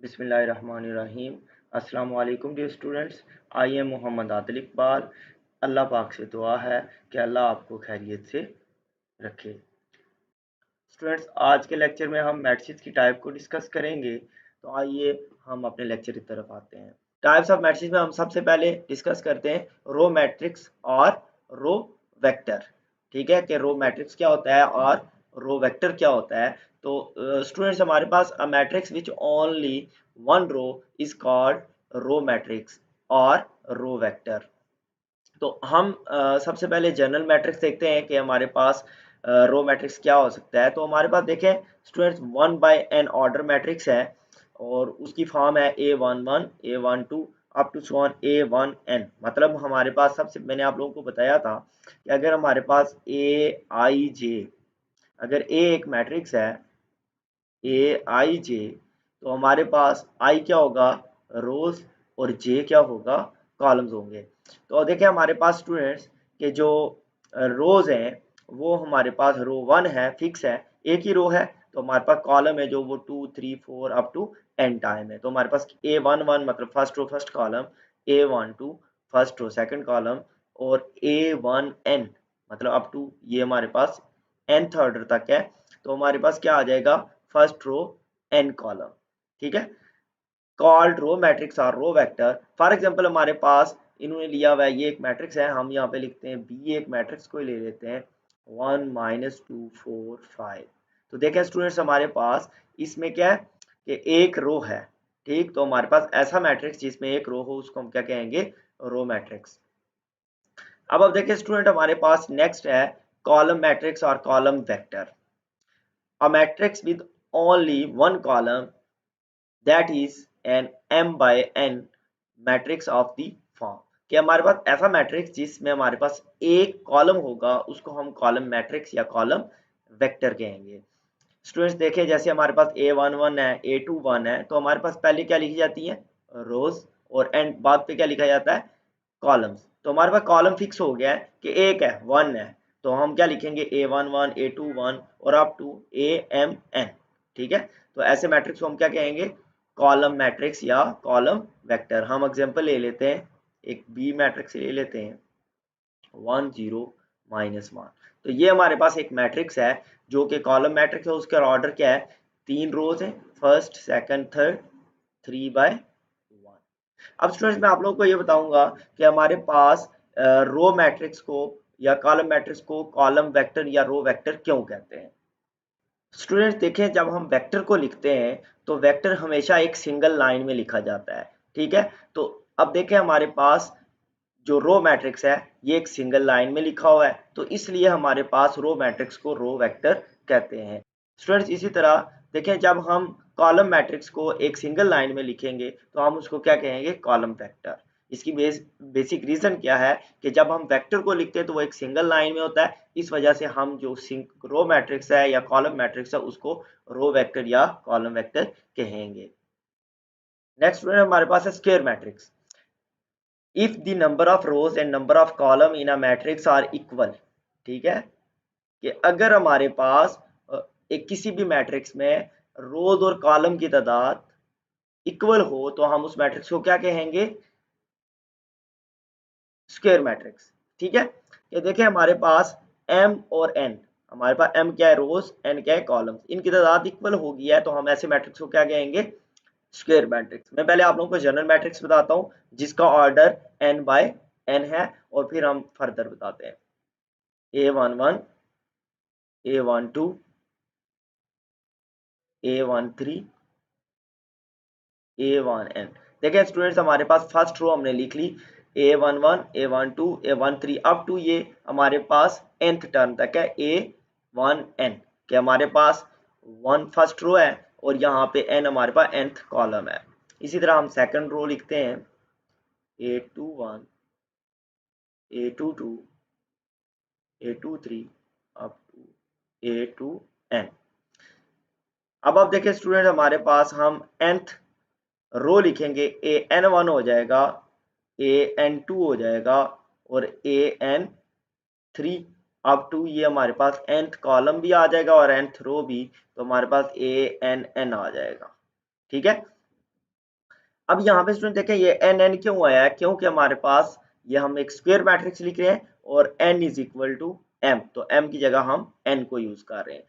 बिस्मिल्लाहिर्रहमानिर्रहीम। अस्सलाम वालेकुम dear students. I am Mohammad Adil Iqbal. Allah पाक से दुआ है कि अल्लाह आपको खैरियत से रखे। स्टूडेंट्स, आज के लेक्चर में हम मैट्रिक्स की टाइप को डिस्कस करेंगे। तो आइए हम अपने लेक्चर की तरफ आते हैं। टाइप्स ऑफ मैट्रिक्स में हम सबसे पहले डिस्कस करते हैं रो मैट्रिक्स और रो वेक्टर। ठीक है कि रो मैट्रिक्स क्या होता है और रो वेक्टर क्या होता है। तो स्टूडेंट्स, हमारे पास a matrix which only one row is called row matrix और रो वेक्टर। तो हम सबसे पहले जनरल मैट्रिक्स देखते हैं कि हमारे पास रो मैट्रिक्स क्या हो सकता है। तो हमारे पास देखें स्टूडेंट्स, 1/n ऑर्डर मैट्रिक्स है और उसकी फॉर्म है A11 A12 up to so on A1n। मतलब हमारे पास सबसे मैंने आप लोगों को बताया था कि अगर हमारे पास Aij, अगर A एक मैट्रिक्स है Aij, तो हमारे पास I क्या होगा, रोज, और J क्या होगा, कॉलम्स होंगे। तो देखिए हमारे पास स्टूडेंट्स के जो रोज हैं वो हमारे पास रो 1 है, फिक्स है, एक ही रो है। तो हमारे पास कॉलम है जो वो 2 3 4 अप टू n टाइम है। तो हमारे पास A11 मतलब first row first column, A12 first row second column, और A1n मतलब अप टू ये हमारे पास nth ऑर्डर तक है। तो हमारे पास क्या आ जाएगा, फर्स्ट रो n कॉलम। ठीक है, कॉल्ड रो मैट्रिक्स और रो वेक्टर। फॉर एग्जांपल हमारे पास इन्होंने लिया हुआ है, ये एक मैट्रिक्स है, हम यहाँ पे लिखते हैं बी, एक मैट्रिक्स को ही ले लेते हैं 1 -2 4 5। तो देखें स्टूडेंट्स, हमारे पास इसमें क्या है कि एक रो है। ठीक, तो हमारे पास ऐसा मैट्रिक्स जिसमें एक रो हो उसको हम क्या कहेंगे, रो मैट्रिक्स। अब देखिए स्टूडेंट, हमारे पास नेक्स्ट है कॉलम मैट्रिक्स और column vector. A matrix with only one column, that is an m by n matrix of the form। कि हमारे पास ऐसा मैट्रिक्स जिसमें हमारे पास एक कॉलम होगा उसको हम कॉलम मैट्रिक्स या कॉलम वेक्टर कहेंगे। स्टूडेंट्स देखिए, जैसे हमारे पास A11 है, A21 है, तो हमारे पास पहले क्या लिखी जाती है, रोज, और एंड बाद पे क्या लिखा जाता है, कॉलम्स। तो हमारे पास कॉलम फिक्स हो गया है कि एक है, 1 है। तो हम क्या लिखेंगे, A11 A21 और अप टू AMN। ठीक है, तो ऐसे मैट्रिक्स को हम क्या कहेंगे, कॉलम मैट्रिक्स या कॉलम वेक्टर। हम एग्जांपल ले लेते हैं, एक बी मैट्रिक्स ले लेते हैं 1 0 -1। तो ये हमारे पास एक मैट्रिक्स है जो कि कॉलम मैट्रिक्स है, उसका ऑर्डर क्या है, 3 रोज है, फर्स्ट सेकंड थर्ड, 3/1। अब स्टूडेंट्स, मैं आप लोगों को ये बताऊंगा कि हमारे पास रो मैट्रिक्स को या कॉलम मैट्रिक्स को कॉलम वेक्टर या रो वेक्टर क्यों कहते हैं। स्टूडेंट्स देखें, जब हम वेक्टर को लिखते हैं तो वेक्टर हमेशा एक सिंगल लाइन में लिखा जाता है। ठीक है, तो अब देखें हमारे पास जो रो मैट्रिक्स है ये एक सिंगल लाइन में लिखा हुआ है, तो इसलिए हमारे पास रो मैट्रिक्स को रो वेक्टर कहते हैं। स्टूडेंट्स इसी तरह देखें, जब हम कॉलम मैट्रिक्स को एक सिंगल लाइन में लिखेंगे तो हम उसको क्या कहेंगे, कॉलम वेक्टर। इसकी बेसिक रीजन क्या है कि जब हम वेक्टर को लिखते हैं तो वो एक सिंगल लाइन में होता है, इस वजह से हम जो रो मैट्रिक्स है या कॉलम मैट्रिक्स है उसको रो वेक्टर या कॉलम वेक्टर कहेंगे। नेक्स्ट हमारे पास है square matrix. If the number of rows and number of columns in a matrix are equal. ठीक है, कि अगर हमारे पास एक किसी भी मैट्रिक्स में रोज और कॉलम की तादाद इक्वल हो तो हम उस मैट्रिक्स को क्या कहेंगे, स्क्वायर मैट्रिक्स। ठीक है, ये देखिए हमारे पास m और n, हमारे पास m क्या है, रोज, n क्या है, कॉलम्स, इनकी तादाद इक्वल हो गई है तो हम ऐसे मैट्रिक्स को क्या कहेंगे, स्क्वायर मैट्रिक्स। मैं पहले आप लोगों को जनरल मैट्रिक्स बताता हूँ जिसका ऑर्डर n/n है और फिर हम फर्दर बताते हैं। A11 A12 A13 A1n। देखिए स्टूडेंट्स, हमारे पास फर्स्ट रो हमने लिख ली, A11 A12 A13 up to ये हमारे पास nth टर्म तक है A1n, कि हमारे पास 1 फर्स्ट रो है और यहाँ पे n हमारे पास nth कॉलम है। इसी तरह हम सेकंड रो लिखते हैं A21 A22 A23 up to A2n। अब आप देखिए स्टूडेंट, हमारे पास हम nth रो लिखेंगे, an1 हो जाएगा, an2 हो जाएगा और an3 अप टू ये हमारे पास nth कॉलम भी आ जाएगा और nth रो भी, तो हमारे पास ann आ जाएगा। ठीक है, अब यहाँ पे स्टूडेंट देखें ये एन एन क्यों आया है, क्योंकि हमारे पास ये हम एक स्क्वायर मैट्रिक्स लिख रहे हैं और n is equal to m, तो m की जगह हम n को यूज कर रहे हैं।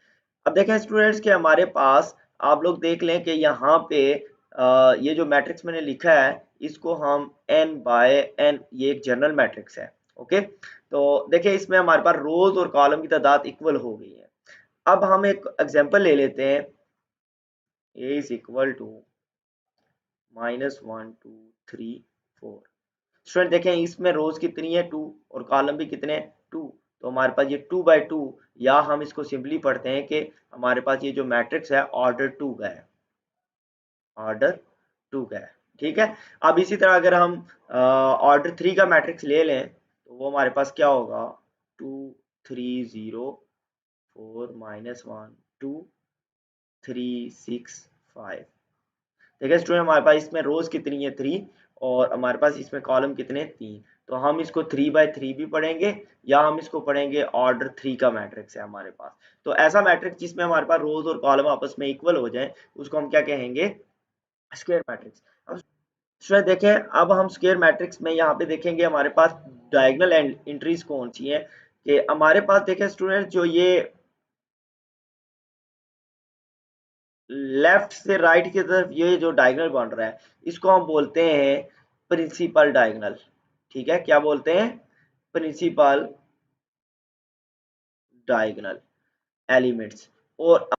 अब देखें स्टूडेंट्स कि हमारे पास आप लोग देख लें कि यहाँ पे ये जो मैट्रिक्स मैंने लिखा है इसको हम n बाय n, ये एक जनरल मैट्रिक्स है। ओके, तो देखिए इसमें हमारे पास रोज और कॉलम की तादाद इक्वल हो गई है। अब हम एक एग्जांपल ले लेते हैं, a is equal to -1 2 3 4। Student देखें इसमें रोज कितनी है 2 और कॉलम भी कितने हैं 2, तो हमारे पास ये 2 बाई 2, या हम इसको सिंपली पढ़ते हैं कि हमारे पास ये जो मैट्रिक्स है ऑर्डर 2 का है, ऑर्डर 2 का है। ठीक है, अब इसी तरह अगर हम ऑर्डर 3 का मैट्रिक्स ले लें तो वो हमारे पास क्या होगा 2 3 0 4 -1 2 3 6 5। देखिए स्टूडेंट हमारे पास इसमें रोज कितनी है 3 और हमारे पास इसमें कॉलम कितने 3, तो हम इसको 3 बाई 3 भी पढ़ेंगे या हम इसको पढ़ेंगे ऑर्डर 3 का मैट्रिक्स है हमारे पास। तो ऐसा मैट्रिक्स जिसमें हमारे पास रोज और कॉलम आपस में इक्वल हो जाए उसको हम क्या कहेंगे स्क्वायर मैट्रिक्स। अब स्टूडेंट देखें अब हम स्क्वायर मैट्रिक्स में यहाँ पे देखेंगे हमारे पास डायगोनल एंट्रीज कौन सी है, कि हमारे पास देखें स्टूडेंट जो ये लेफ्ट से राइट की तरफ ये जो डायगोनल बन रहा है इसको हम बोलते हैं प्रिंसिपल डायगोनल। ठीक है, क्या बोलते हैं प्रिंसिपल डायगोनल एलिमेंट्स। और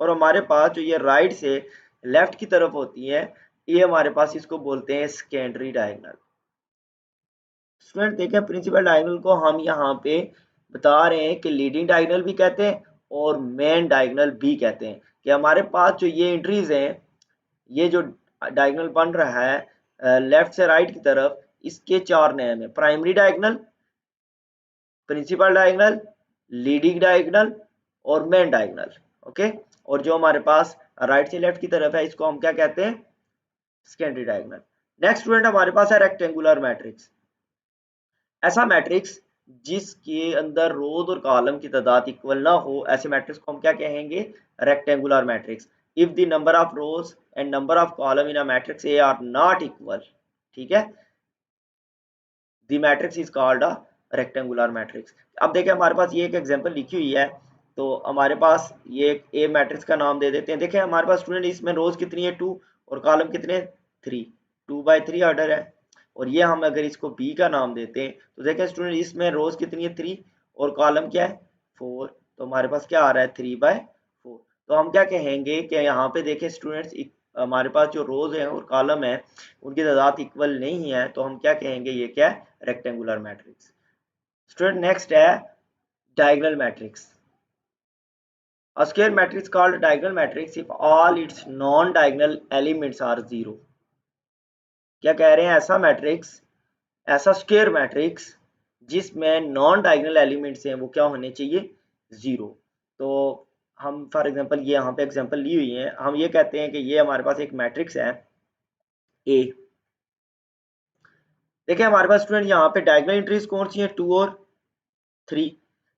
हमारे पास जो ये राइट से लेफ्ट की तरफ होती है ये हमारे पास इसको बोलते हैं सेकेंडरी डायगोनल। स्टूडेंट देखें प्रिंसिपल डायगोनल को हम यहाँ पे बता रहे हैं कि लीडिंग डायगोनल भी कहते हैं और मेन डायगोनल भी कहते हैं, कि हमारे पास जो ये एंट्रीज हैं ये जो डायगोनल बन रहा है लेफ्ट से राइट की तरफ इसके चार नेम है, primary diagonal, principal diagonal, leading diagonal और मेन डायगोनल। ओके, और जो हमारे पास राइट से लेफ्ट की तरफ है इसको हम क्या कहते हैं सेकेंडरी डायगोनल। नेक्स्ट स्टूडेंट हमारे पास है रेक्टेंगुलर मैट्रिक्स। ऐसा मैट्रिक्स जिसके अंदर रोज और कॉलम की तादाद इक्वल ना हो, ऐसे मैट्रिक्स को हम क्या कहेंगे rectangular matrix. If the number of rows and number of columns in a matrix A R not equal, ठीक है, the matrix is called a rectangular matrix. अब देखिए हमारे पास ये एक एग्जांपल लिखी हुई है, तो हमारे पास ये एक ए मैट्रिक्स का नाम दे देते हैं। देखिए हमारे पास स्टूडेंट इसमें रोज कितनी है 2 और कॉलम कितने 3, 2 बाई 3 ऑर्डर है। और ये हम अगर इसको बी का नाम देते हैं तो देखें स्टूडेंट इसमें रोज कितनी है 3 और कॉलम क्या है 4, तो हमारे पास क्या आ रहा है 3 बाय 4। तो हम क्या कहेंगे कि यहाँ पे देखें स्टूडेंट्स हमारे पास जो रोज है और कॉलम है उनकी तादाद इक्वल नहीं है, तो हम क्या कहेंगे ये क्या है रेक्टेंगुलर मैट्रिक्स। स्टूडेंट नेक्स्ट है diagonal matrix. A square matrix called diagonal matrix if all its non-diagonal elements are zero। क्या कह रहे हैं ऐसा मैट्रिक्स, ऐसा स्क्वायर मैट्रिक्स जिसमें नॉन डायगोनल एलिमेंट्स हैं वो क्या होने चाहिए जीरो। तो हम फॉर एग्जांपल ये यहाँ पे एग्जांपल ली हुई है, हम ये कहते हैं कि ये हमारे पास एक मैट्रिक्स है ए। देखिए हमारे पास स्टूडेंट यहाँ पे डायगोनल एंट्रीज कौन सी हैं 2 और 3,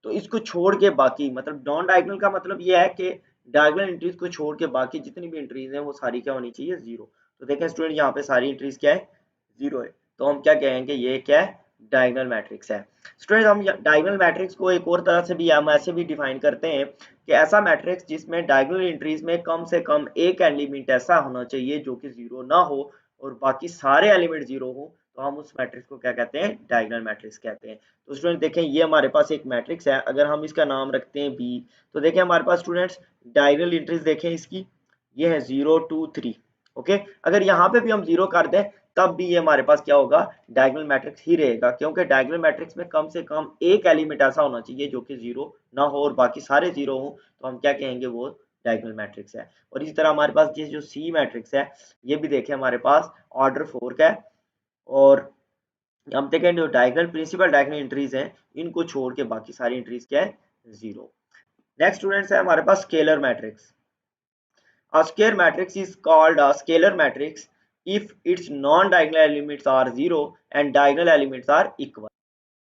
तो इसको छोड़ के बाकी मतलब नॉन डायगोनल का मतलब ये है कि डायगोनल एंट्रीज को छोड़ के बाकी जितनी भी एंट्रीज हैं वो सारी क्या होनी चाहिए जीरो। तो देखें स्टूडेंट यहाँ पे सारी एंट्रीज क्या है जीरो है, तो हम क्या कहेंगे ये क्या है डायगोनल मैट्रिक्स है। स्टूडेंट हम डायगोनल मैट्रिक्स को एक और तरह से भी हम ऐसे भी डिफाइन करते हैं कि ऐसा मैट्रिक्स जिसमें डायगोनल एंट्रीज में कम से कम एक एलिमेंट ऐसा होना चाहिए जो कि जीरो ना हो और बाकी सारे एलिमेंट जीरो हो, तो हम उस मैट्रिक्स को क्या कहते हैं डायगोनल मैट्रिक्स कहते हैं। तो स्टूडेंट देखें ये हमारे पास एक मैट्रिक्स है, अगर हम इसका नाम रखते हैं बी, तो देखें हमारे पास स्टूडेंट्स डायगोनल एंट्रीज देखें इसकी ये है 0 2 3। ओके, अगर यहाँ पे भी हम जीरो कर दें तब भी ये हमारे पास क्या होगा डायगोनल मैट्रिक्स ही रहेगा, क्योंकि डायगोनल मैट्रिक्स में कम से कम एक एलिमेंट ऐसा होना चाहिए जो कि जीरो ना हो और बाकी सारे जीरो हो, तो हम क्या कहेंगे वो डायगोनल मैट्रिक्स है। और इसी तरह हमारे पास ये जो सी मैट्रिक्स है ये भी देखें हमारे पास ऑर्डर 4 का है, और हम देखें जो डायगोनल प्रिंसिपल डायगोनल एंट्रीज हैं इनको छोड़ के बाकी सारी एंट्रीज क्या है जीरो। नेक्स्ट स्टूडेंट्स है हमारे पास scalar matrix. A square matrix is called a scalar matrix if its non-diagonal elements are zero and diagonal elements are equal।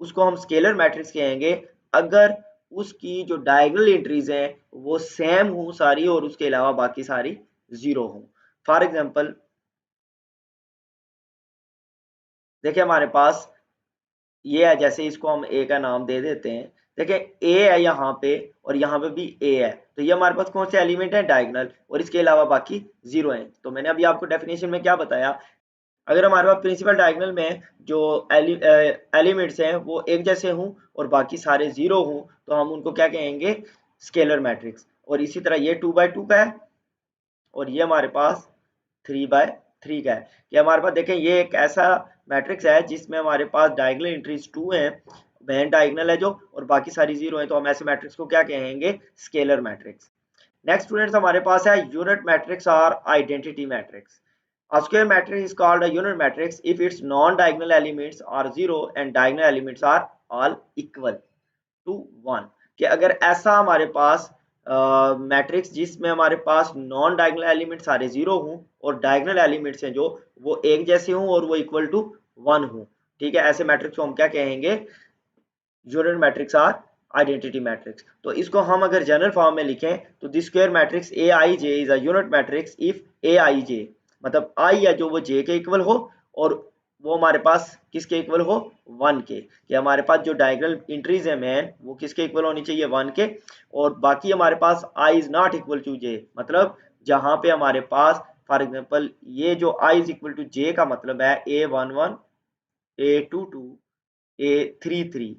उसको हम स्केलर मैट्रिक्स कहेंगे अगर उसकी जो डायगोनल एंट्रीज हैं वो सेम हो सारी और उसके अलावा बाकी सारी जीरो हो। फॉर एग्जांपल देखिए हमारे पास ये है, जैसे इसको हम ए का नाम दे देते हैं। देखिए ए है यहाँ पे और यहाँ पे भी ए है, तो ये हमारे पास कौन से एलिमेंट है, डायगोनल, और इसके अलावा बाकी जीरो हैं। तो मैंने अभी आपको डेफिनेशन में क्या बताया, अगर हमारे पास प्रिंसिपल डायगोनल में जो एलिमेंट्स हैं वो एक जैसे हों और बाकी सारे जीरो हों, तो हम उनको क्या कहेंगे, स्केलर मैट्रिक्स। और इसी तरह ये 2 by 2 का है और ये हमारे पास 3 by 3 का है। ये हमारे पास देखें, ये एक ऐसा मैट्रिक्स है जिसमें हमारे पास डायगोनल एंट्रीज 2 हैं, मेन डायगोनल है जो, और बाकी सारी जीरो है, तो हम ऐसे मैट्रिक्स को क्या कहेंगे, स्केलर मैट्रिक्स। नेक्स्ट स्टूडेंट्स हमारे पास है यूनिट मैट्रिक्स और identity matrix. A square matrix is called a unit matrix if its non-diagonal elements are zero and diagonal elements are all equal to 1। कि अगर ऐसा हमारे पास मैट्रिक्स जिसमें हमारे पास नॉन डायगोनल एलिमेंट सारे जीरो हों और डायगोनल एलिमेंट्स हैं जो वो एक जैसे हों और वो इक्वल टू 1 हों, ठीक है, ऐसे मैट्रिक्स को हम क्या कहेंगे, यूनिट मैट्रिक्स और आइडेंटिटी मैट्रिक्स। तो इसको हम अगर जनरल फॉर्म में लिखें तो the square matrix A I J is a unit matrix if A I J, मतलब आई है जो वो जे के इक्वल हो और वो हमारे पास किसके इक्वल हो, 1 के। कि हमारे पास जो डायगोनल एंट्रीज है मैन वो किसके इक्वल होनी चाहिए, 1 के। और बाकी हमारे पास I is not equal to जे, मतलब जहां पे हमारे पास फॉर एग्जांपल ये जो आई इज इक्वल टू जे का मतलब है A11 A22 A33,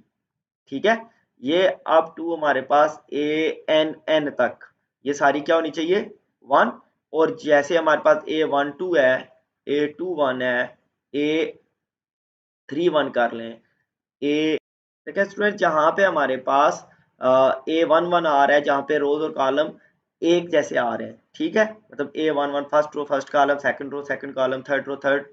ठीक है, ये अप टू हमारे पास ANN तक ये सारी क्या होनी चाहिए, 1। और जैसे हमारे पास A12 है, A21 है, A31 कर लें, ए, देखिए स्टूडेंट जहाँ पे हमारे पास A11 आ रहा है, जहाँ पे रोज और कॉलम एक जैसे आ रहे हैं, ठीक है, मतलब A11 first row first column, second row second column, third row third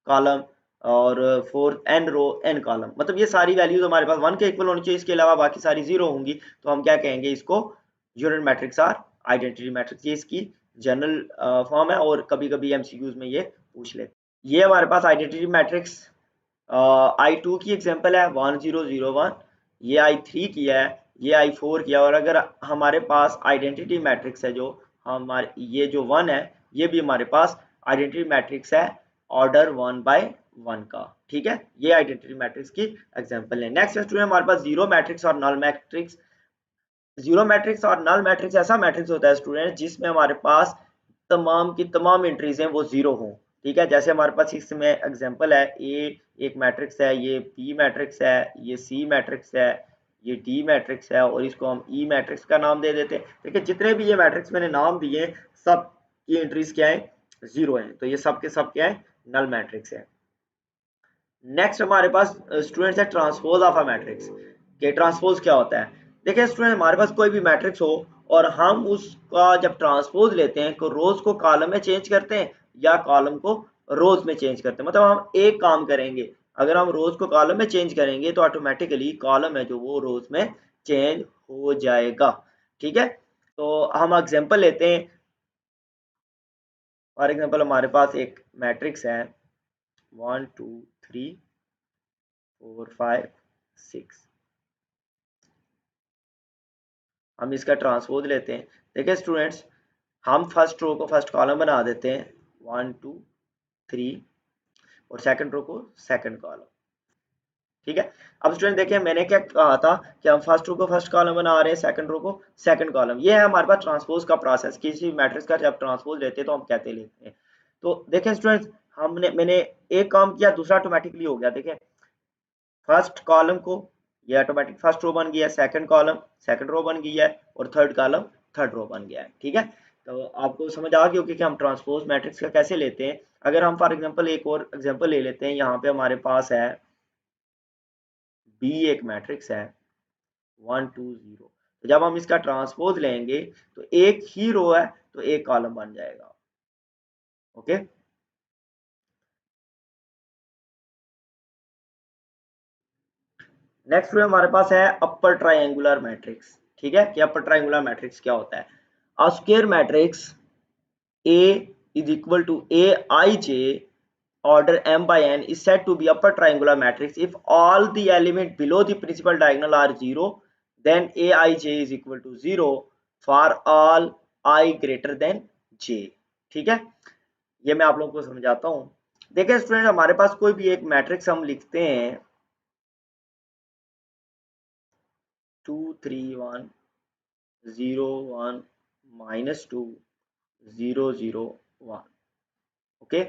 column, और fourth n row n column, मतलब ये सारी वैल्यूज हमारे पास 1 के इक्वल होनी चाहिए, इसके अलावा बाकी सारी जीरो होंगी, तो हम क्या कहेंगे इसको, यूनिट मैट्रिक्स और आइडेंटिटी मैट्रिक्स। ये इसकी जनरल फॉर्म है और कभी कभी एमसीक्यूज में ये पूछ लेते हैं। ये हमारे पास आइडेंटिटी मैट्रिक्स I2 की एग्जांपल है 1001, ये I3 की है, ये I4 की है। और अगर हमारे पास आइडेंटिटी मैट्रिक्स है जो हमारे, ये जो 1 है ये भी हमारे पास आइडेंटिटी मैट्रिक्स है ऑर्डर 1 by 1 का, ठीक है, ये आइडेंटिटी मैट्रिक्स की एग्जांपल है। नेक्स्ट स्टूडेंट हमारे पास जीरो मैट्रिक्स और नल मैट्रिक्स। जीरो मैट्रिक्स और नल मैट्रिक्स ऐसा मैट्रिक्स होता है स्टूडेंट जिसमें हमारे पास तमाम की तमाम एंट्रीज हैं वो जीरो हों, ठीक है, जैसे हमारे पास इसमें एग्जांपल है, ए एक मैट्रिक्स है, ये बी मैट्रिक्स है, ये सी मैट्रिक्स है, ये डी मैट्रिक्स है, और इसको हम ई मैट्रिक्स का नाम दे देते हैं। देखिए जितने भी ये मैट्रिक्स मैंने नाम दिए सब की एंट्रीज क्या है, जीरो है, तो ये सब के सब क्या है, नल मैट्रिक्स है। नेक्स्ट हमारे पास स्टूडेंट्स है ट्रांसपोज ऑफ अ मैट्रिक्स। के ट्रांसपोज क्या होता है, देखिए स्टूडेंट हमारे पास कोई भी मैट्रिक्स हो और हम उसका जब ट्रांसपोज लेते हैं तो रोज को कॉलम में चेंज करते हैं या कॉलम को रोज में चेंज करते हैं, मतलब हम एक काम करेंगे, अगर हम रोज को कॉलम में चेंज करेंगे तो ऑटोमेटिकली कॉलम है जो वो रोज में चेंज हो जाएगा, ठीक है। तो हम एग्जांपल लेते हैं, फॉर एग्जांपल हमारे पास एक मैट्रिक्स है 1 2 3 4 5 6, हम इसका ट्रांसपोज लेते हैं। देखिए स्टूडेंट्स हम फर्स्ट रो को फर्स्ट कॉलम बना देते हैं 1 2 3 और सेकंड रो को सेकंड कॉलम, ठीक है। अब स्टूडेंट देखिए मैंने क्या कहा था कि हम फर्स्ट रो को फर्स्ट कॉलम बना रहे हैं, सेकंड रो को सेकंड कॉलम, ये है हमारे पास ट्रांसपोज का प्रोसेस। किसी मैट्रिक्स का जब ट्रांसपोज लेते हैं तो हम कहते लेते हैं। तो देखें स्टूडेंट्स मैंने एक काम किया दूसरा ऑटोमेटिकली हो गया। देखें फर्स्ट कॉलम को ये ऑटोमेटिक फर्स्ट रो बन गया, सेकंड कॉलम सेकंड रो बन गई है, और थर्ड कॉलम थर्ड रो बन गया है, ठीक है। तो आपको समझ आ गई होगी कि हम ट्रांसपोज मैट्रिक्स का कैसे लेते हैं। अगर हम फॉर एग्जांपल एक और एग्जांपल ले लेते हैं, यहाँ पे हमारे पास है बी एक मैट्रिक्स है 1 2 0, तो जब हम इसका ट्रांसपोज लेंगे तो एक ही रो है तो एक कॉलम बन जाएगा, ओके। नेक्स्ट में हमारे पास है अपर ट्रायंगुलर मैट्रिक्स, ठीक है, कि अपर ट्रायंगुलर मैट्रिक्स क्या होता है। A square matrix A is equal to Aij order m by n is said to be upper triangular matrix if all the element below the principal diagonal are 0, then Aij is equal to 0 for all I greater than j, ठीक है। ये मैं आप लोगों को समझाता हूँ। देखिए स्टूडेंट, हमारे पास कोई भी एक मैट्रिक्स हम लिखते हैं 2 3 1 0 1 -2 0 0 1। ओके,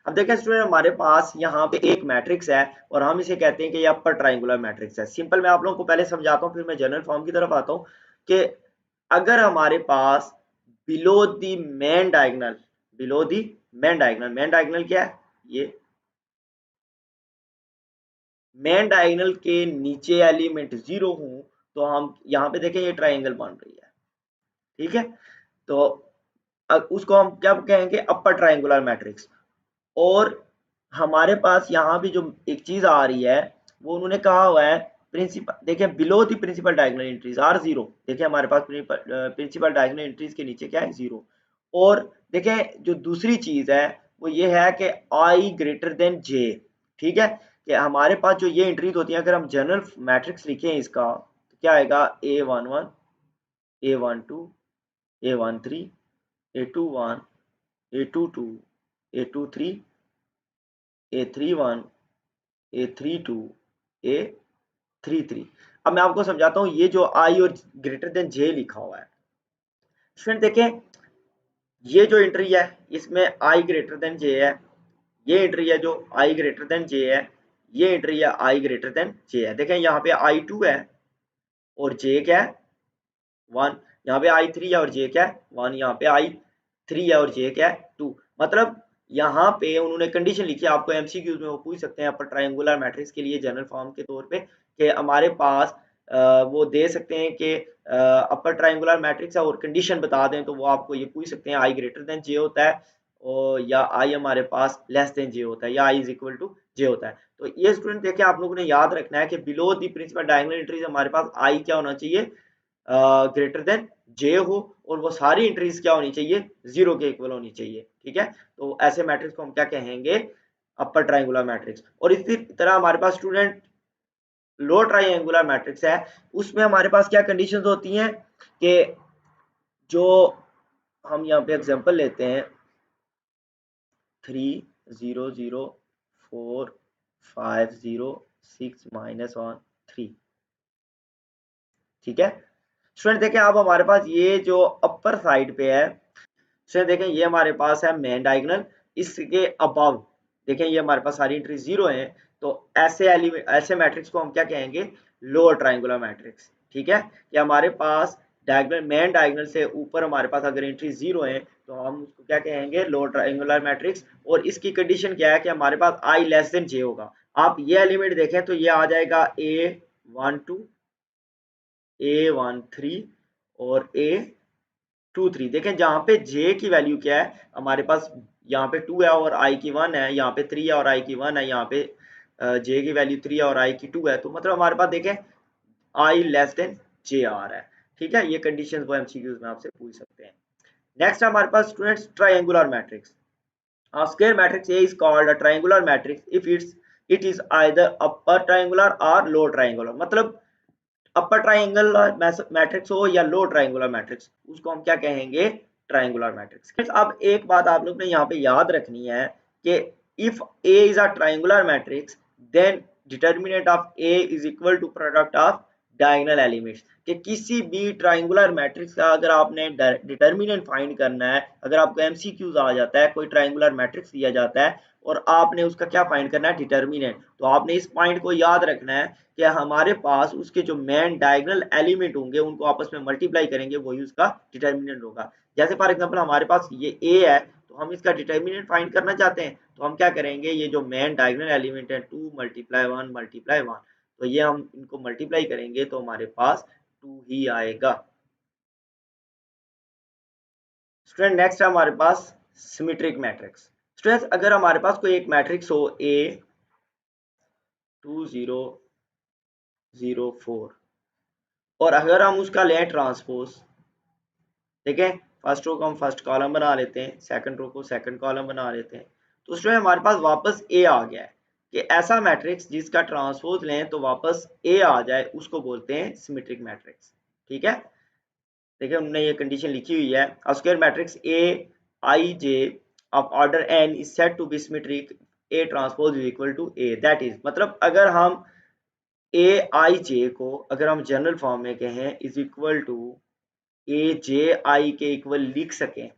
अब देखिए स्टूडेंट, हमारे पास यहाँ पे एक मैट्रिक्स है और हम इसे कहते हैं कि ये अपर ट्राइंगुलर मैट्रिक्स है। सिंपल मैं आप लोगों को पहले समझाता हूँ, फिर मैं जनरल फॉर्म की तरफ आता हूँ कि अगर हमारे पास below the main diagonal, below the main diagonal क्या है, ये मेन डायगोनल के नीचे एलिमेंट 0 हूं तो हम यहाँ पे देखें ये ट्राइंगल बन रही है। ठीक है, तो उसको हम क्या कहेंगे, अपर ट्राइंगुलर मैट्रिक्स। और हमारे पास यहाँ भी जो एक चीज आ रही है वो उन्होंने कहा हुआ है प्रिंसिपल, देखिए below the principal diagonal entries are 0। देखिए हमारे पास प्रिंसिपल डायगोनल एंट्रीज के नीचे क्या है, 0। और देखिए जो दूसरी चीज है वो ये है कि आई ग्रेटर देन जे। ठीक है, कि हमारे पास जो ये एंट्रीज होती हैं, अगर हम जनरल मैट्रिक्स लिखें इसका तो क्या आएगा, A11 A12 A13 A21 A22 A23 A31 A32 A33। अब मैं आपको समझाता हूँ ये जो आई और ग्रेटर देन जे लिखा हुआ है, स्टूडेंट देखें ये जो एंट्री है इसमें आई ग्रेटर देन जे है, ये एंट्री है जो आई ग्रेटर देन जे है, ये एंट्री है आई ग्रेटर देन जे है। देखें यहाँ पे I2 है और जे क्या है, 1। यहाँ पे I3 है और जे क्या है, 1। यहाँ पे I3 है और जे क्या है, 2। मतलब यहाँ पे उन्होंने कंडीशन लिखी है, आपको एमसीक्यूज में वो पूछ सकते हैं अपर ट्रायंगुलर मैट्रिक्स के लिए जनरल फॉर्म के तौर पे, कि हमारे पास वो दे सकते हैं कि अपर ट्रायंगुलर मैट्रिक्स है और कंडीशन बता दें, तो वो आपको ये पूछ सकते हैं आई ग्रेटर देन जे होता है और या आई हमारे पास लेस देन जे होता है या आई इज इक्वल टू जे होता है। तो ये स्टूडेंट देखिए आप लोगों ने याद रखना है कि below the principal diagonal entries हमारे पास आई क्या होना चाहिए, ग्रेटर देन जे हो, और वो सारी एंट्रीज क्या होनी चाहिए, 0 के इक्वल होनी चाहिए। ठीक है, तो ऐसे मैट्रिक्स को हम क्या कहेंगे, अपर ट्रायंगुलर मैट्रिक्स। और इसी तरह हमारे पास स्टूडेंट लो ट्रायंगुलर मैट्रिक्स है, उसमें हमारे पास क्या कंडीशंस होती हैं कि जो हम यहाँ पे एग्जांपल लेते हैं 3 0 0 4 5 0 6 -1 3। ठीक है स्टूडेंट, देखें अब हमारे पास ये जो अपर साइड पे है, स्टूडेंट देखें ये हमारे पास है मेन डायगोनल, इसके अबव देखें ये हमारे पास सारी एंट्री 0 है, तो ऐसे एलिमेंट ऐसे मैट्रिक्स को हम क्या कहेंगे, लोअर ट्रायंगुलर मैट्रिक्स। ठीक है, कि हमारे पास डायगोनल मेन डायगोनल से ऊपर हमारे पास अगर एंट्री 0 है तो हम उसको क्या कहेंगे, लोअर ट्रायंगुलर मैट्रिक्स। और इसकी कंडीशन क्या है कि हमारे पास आई लेस देन जे होगा। आप ये एलिमेंट देखें तो ये आ जाएगा A12 A13 और A23। देखें जहाँ पे जे की वैल्यू क्या है, हमारे पास यहाँ पे 2 है और आई की 1 है, यहाँ पे 3 है और आई की 1 है, यहाँ पे जे की वैल्यू 3 है और आई की 2 है, तो मतलब हमारे पास देखें आई लेस देन जे आ रहा है। ठीक है, ये कंडीशन वो एमसीक्यूज में आपसे पूछ सकते हैं। नेक्स्ट हमारे पास students triangular matrix. A square matrix A is called a triangular matrix if it is either upper triangular or lower triangular। मतलब अपर ट्राइंगुलर मैट्रिक्स हो या लो ट्राइंगुलर मैट्रिक्स, उसको हम क्या कहेंगे, ट्राइंगुलर मैट्रिक्स। अब एक बात आप लोग ने यहाँ पे याद रखनी है कि if A is a triangular matrix then determinant of A is equal to product of diagonal elements. कि किसी भी ट्राइंगुलर मैट्रिक्स का अगर आपने डिटर्मिनेंट फाइंड करना है, अगर आपको एमसीक्यूज आ जाता है, कोई ट्राइंगुलर मैट्रिक्स दिया जाता है और आपने उसका क्या फाइंड करना है, डिटर्मिनेंट, तो आपने इस पॉइंट को याद रखना है कि हमारे पास उसके जो मेन डायगोनल एलिमेंट होंगे उनको आपस में मल्टीप्लाई करेंगे, वही उसका डिटर्मिनेंट होगा। जैसे फॉर एग्जांपल हमारे पास ये ए है तो हम इसका डिटर्मिनेंट फाइंड करना चाहते हैं, तो हम क्या करेंगे, ये जो मेन डायगोनल एलिमेंट है 2 × 1 × 1, तो ये हम इनको मल्टीप्लाई करेंगे तो हमारे पास 2 ही आएगा। स्टूडेंट नेक्स्ट है हमारे पास सिमेट्रिक मैट्रिक्स। स्टूडेंट्स अगर हमारे पास कोई एक मैट्रिक्स हो A 2 0 0 4 और अगर हम उसका लें ट्रांसपोज, देखें फर्स्ट रो को हम फर्स्ट कॉलम बना लेते हैं, सेकंड रो को सेकंड कॉलम बना लेते हैं, तो उसमें हमारे पास वापस ए आ गया है। कि ऐसा मैट्रिक्स जिसका ट्रांसपोज लें तो वापस ए आ जाए उसको बोलते हैं सिमेट्रिक मैट्रिक्स। ठीक है, देखिए उन्होंने ये कंडीशन लिखी हुई है, a square matrix A I J of order n is said to be symmetric A transpose is equal to A, that is मतलब अगर हम ए आई जे को अगर हम जनरल फॉर्म में कहें is equal to A J आई के इक्वल लिख सकें,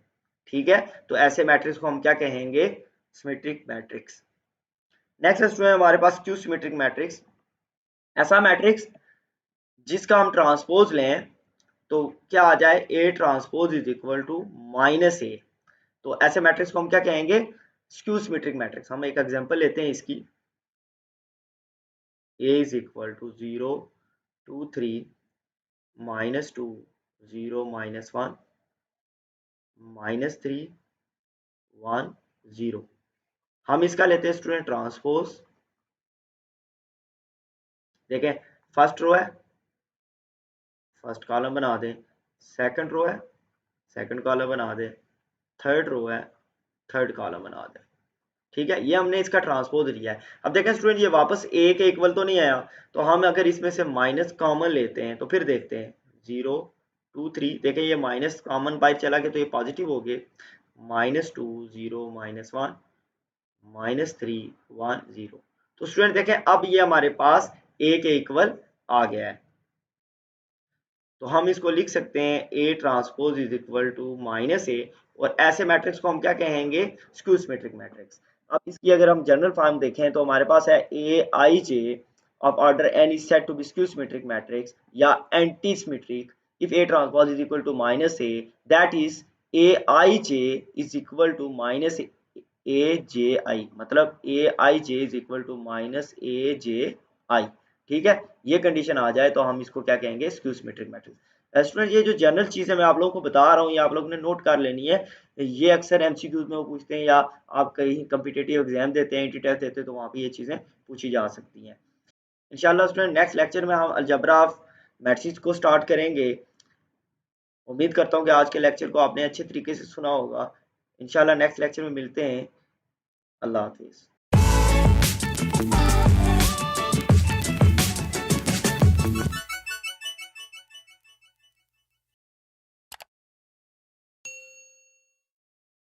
ठीक है, तो ऐसे मैट्रिक्स को हम क्या कहेंगे, सिमेट्रिक मैट्रिक्स। नेक्स्ट स्टूडेंट हमारे पास क्यू सिमेट्रिक मैट्रिक्स, ऐसा मैट्रिक्स जिसका हम ट्रांसपोज लें तो क्या आ जाए, A transpose is equal to minus A, तो ऐसे मैट्रिक्स को हम क्या कहेंगे, स्क्यू सिमेट्रिक मैट्रिक्स। हम एक एग्जांपल लेते हैं इसकी, ए इज इक्वल टू 0 2 3 -2 0 -1 -3 1 0। हम इसका लेते हैं स्टूडेंट ट्रांसपोज, देखें फर्स्ट रो है, फर्स्ट कॉलम बना दें, सेकंड रो है, सेकंड कॉलम बना दें, थर्ड रो है, थर्ड कॉलम बना दें, ठीक है, ये हमने इसका ट्रांसपोज लिया है। अब देखें स्टूडेंट ये वापस ए के इक्वल तो नहीं आया, तो हम अगर इसमें से माइनस कॉमन लेते हैं तो फिर देखते हैं 0 2 3, देखें ये माइनस कॉमन बाहर चला गया तो ये पॉजिटिव हो गए, -2 0 -1 -3 1 0। तो स्टूडेंट देखें अब ये हमारे पास ए के इक्वल आ गया है, तो हम इसको लिख सकते हैं A transpose is equal to minus A, और ऐसे मैट्रिक्स को हम क्या कहेंगे, स्क्यू सिमेट्रिक मैट्रिक्स। अब इसकी अगर हम जनरल फॉर्म देखें तो हमारे पास है A I J of order N is said to be skew symmetric matrix या anti symmetric if A transpose is equal to minus A, that is A I J is equal to minus A J I, मतलब A I J is equal to minus A J I, ठीक है, ये condition आ जाए तो हम इसको क्या कहेंगे, स्क्यू सिमेट्रिक मैट्रिक्स। स्टूडेंट ये जो जनरल चीज़ है मैं आप लोगों को बता रहा हूँ, ये आप लोगों ने नोट कर लेनी है, ये अक्सर एमसीक्यूज में वो पूछते हैं या आप कहीं कम्पिटिटिव एग्जाम देते हैं, एंट्री टेस्ट देते हैं, तो वहाँ पे ये चीज़ें पूछी जा सकती हैं। इंशाल्लाह स्टूडेंट नेक्स्ट लेक्चर में हम अलजबरा ऑफ मैट्रिक्स को स्टार्ट करेंगे। उम्मीद करता हूँ कि आज के लेक्चर को आपने अच्छे तरीके से सुना होगा। इंशाल्लाह नेक्स्ट लेक्चर में मिलते हैं। अल्लाह हाफिज़।